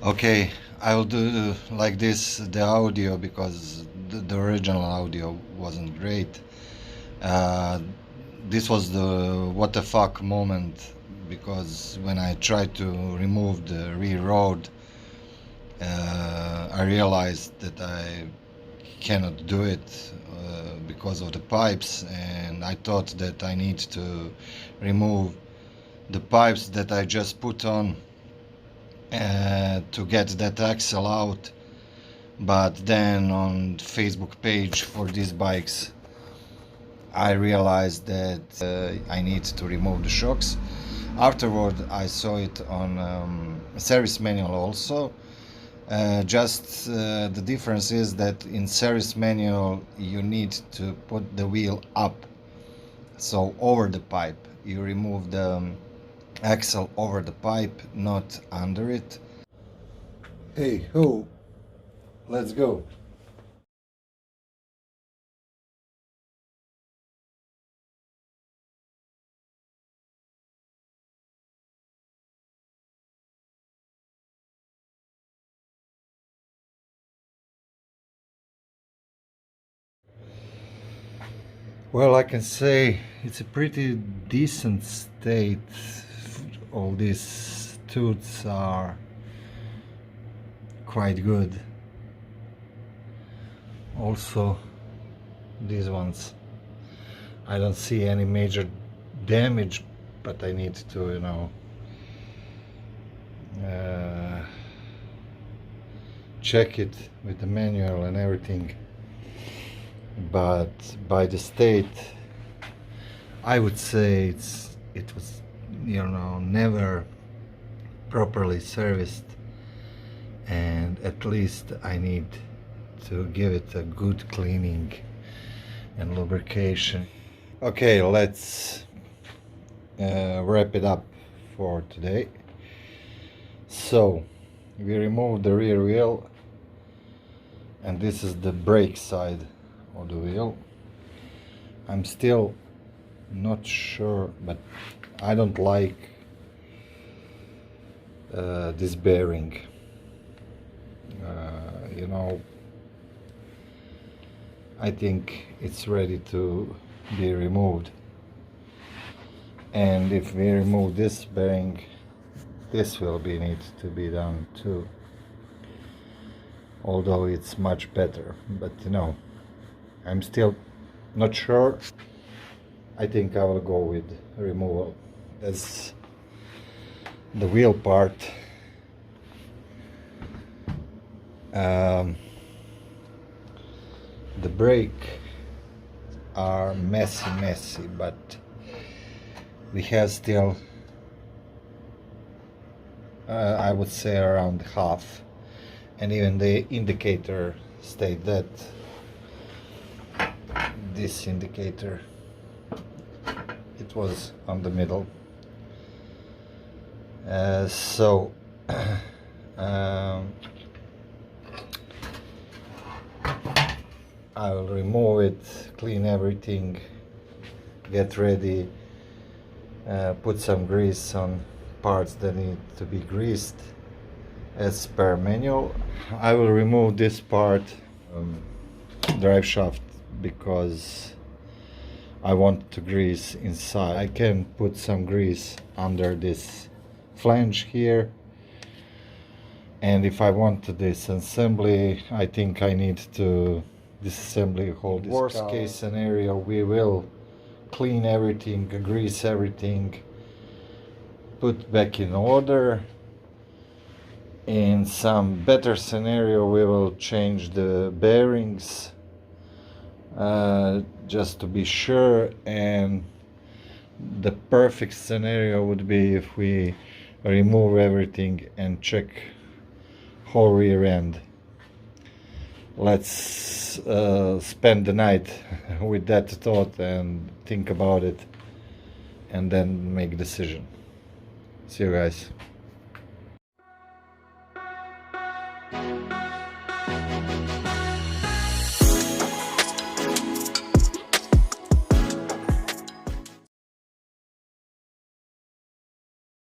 Okay, I will do like this the audio because the original audio wasn't great. Uh, this was the what the fuck moment because when I tried to remove the rear rod, I realized that I cannot do it because of the pipes, and I thought that I need to remove the pipes that I just put on to get that axle out. But then on Facebook page for these bikes I realized that I need to remove the shocks. Afterward I saw it on service manual also. The difference is that in service manual you need to put the wheel up, so over the pipe. You remove the axle over the pipe, not under it. Hey ho, let's go. Well, I can say it's a pretty decent state. All these tooths are quite good. Also, these ones. I don't see any major damage, but I need to, uh, check it with the manual and everything. But by the state, I would say it was, never properly serviced, and at least I need to give it a good cleaning and lubrication. Okay, let's wrap it up for today. So we remove the rear wheel, and this is the brake side of the wheel. I'm still not sure, but I don't like this bearing. I think it's ready to be removed, and if we remove this bearing, this will need to be done too, although it's much better. But I'm still not sure. I think I will go with removal, as the wheel part the brake are messy, but we have still I would say around half, and even the indicator state that this indicator, it was on the middle. So I will remove it, clean everything, get ready, put some grease on parts that need to be greased as per manual. I will remove this part, drive shaft, because I want to grease inside. I can put some grease under this flange here, and if I want to disassembly, I think I need to disassembly whole this worst car. Case scenario, we will clean everything, grease everything, put back in order. In some better scenario, we will change the bearings just to be sure, and the perfect scenario would be if we remove everything and check whole rear end. Let's spend the night with that thought and think about it, and then make a decision. See you guys.